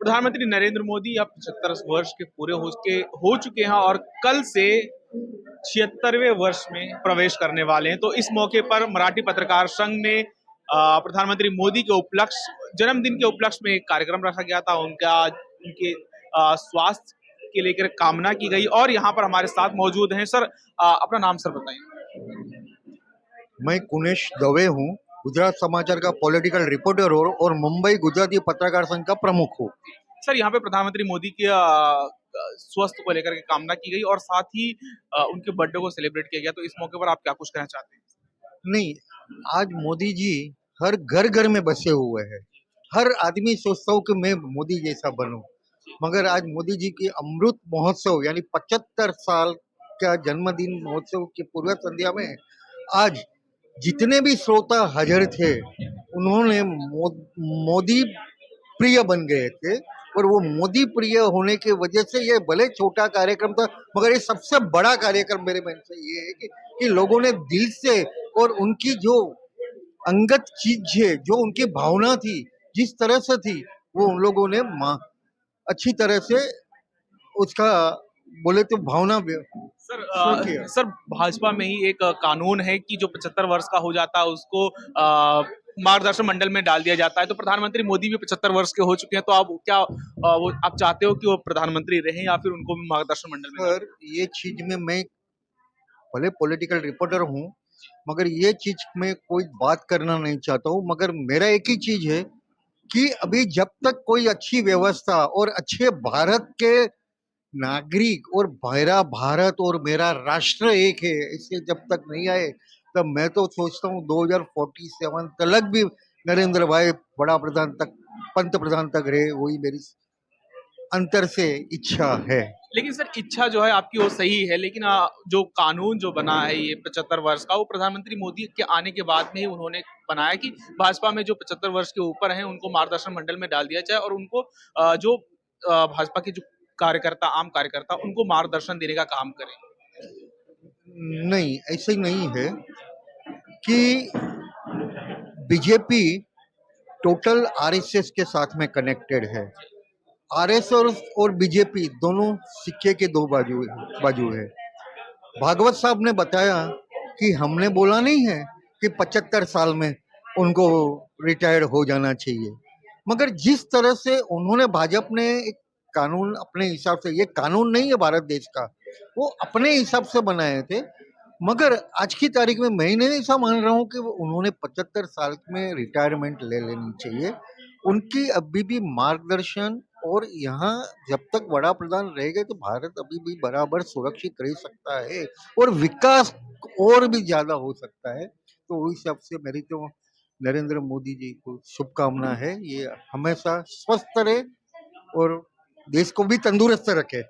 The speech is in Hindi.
प्रधानमंत्री नरेंद्र मोदी अब 75 वर्ष के पूरे हो चुके हैं और कल से 76वें वर्ष में प्रवेश करने वाले हैं। तो इस मौके पर मराठी पत्रकार संघ ने प्रधानमंत्री मोदी के उपलक्ष्य जन्मदिन के उपलक्ष्य में एक कार्यक्रम रखा गया था। उनके स्वास्थ्य के लेकर कामना की गई और यहाँ पर हमारे साथ मौजूद हैं। सर, अपना नाम सर बताइए। मैं कुनेश दवे हूँ, गुजरात समाचार का पॉलिटिकल रिपोर्टर और मुंबई गुजराती पत्रकार संघ का प्रमुख हूँ। सर, यहाँ पे प्रधानमंत्री मोदी के स्वास्थ्य को लेकर के कामना की गई और साथ ही उनके बर्थडे को सेलिब्रेट किया गया। तो इस मौके पर आप क्या कुछ कहना चाहते हैं? नहीं, आज मोदी जी हर घर घर में बसे हुए हैं। हर आदमी सोचता हूँ कि मैं मोदी जैसा बनूं, मगर आज मोदी जी की अमृत महोत्सव यानी 75 साल का जन्मदिन महोत्सव की पूर्व संध्या में आज जितने भी श्रोता हाजिर थे उन्होंने मोदी प्रिय बन गए थे। और वो मोदी प्रिय होने की वजह से ये भले छोटा कार्यक्रम था, मगर ये सबसे बड़ा कार्यक्रम मेरे मन से ये है कि लोगों ने दिल से और उनकी जो अंगत चीज है, जो उनकी भावना थी, जिस तरह से थी, वो उन लोगों ने अच्छी तरह से उसका बोले तो भावना सर, भाजपा में ही एक कानून है कि जो 75 वर्ष का हो जाता है उसको मार्गदर्शन मंडल में डाल दिया जाता है। तो प्रधानमंत्री मोदी भी 75 वर्ष के हो चुके हैं, तो आप क्या वो आप चाहते हो कि वो प्रधानमंत्री रहें या फिर उनको भी मार्गदर्शन मंडल में? सर, ये चीज में मैं भले पॉलिटिकल रिपोर्टर हूँ, मगर ये चीज में कोई बात करना नहीं चाहता हूँ। मगर मेरा एक ही चीज है कि अभी जब तक कोई अच्छी व्यवस्था और अच्छे भारत के नागरिक और मेरा भारत और मेरा राष्ट्र एक है, इससे जब तक नहीं आए तब मैं तो सोचता हूँ 2047 तक भी नरेंद्र भाई बड़ा प्रधान तक, पंत प्रधान तक रहे, वही मेरी अंतर से इच्छा है। लेकिन सर, इच्छा जो है आपकी वो सही है, लेकिन जो कानून जो बना है ये 75 वर्ष का, वो प्रधानमंत्री मोदी के आने के बाद में ही उन्होंने बनाया कि भाजपा में जो 75 वर्ष के ऊपर हैं उनको मार्गदर्शन मंडल में डाल दिया जाए और उनको जो भाजपा के जो कार्यकर्ता, आम कार्यकर्ता, उनको मार्गदर्शन देने का काम करें। नहीं, ऐसे नहीं है कि बीजेपी टोटल आरएसएस के साथ में कनेक्टेड है। आरएसएस और बीजेपी दोनों सिक्के के दो बाजू है। भागवत साहब ने बताया कि हमने बोला नहीं है कि 75 साल में उनको रिटायर्ड हो जाना चाहिए, मगर जिस तरह से उन्होंने भाजपा ने एक कानून अपने हिसाब से, ये कानून नहीं है भारत देश का, वो अपने हिसाब से बनाए थे। मगर आज की तारीख में मैं नहीं ऐसा मान रहा हूँ कि उन्होंने 75 साल में रिटायरमेंट ले लेनी चाहिए। उनकी अभी भी मार्गदर्शन और यहाँ जब तक बड़ा प्रधान रहेगा तो भारत अभी भी बराबर सुरक्षित रह सकता है और विकास और भी ज्यादा हो सकता है। तो उस हिसाब से मेरी तो नरेंद्र मोदी जी को शुभकामना है, ये हमेशा स्वस्थ रहे और देश को भी तंदुरुस्त रखे।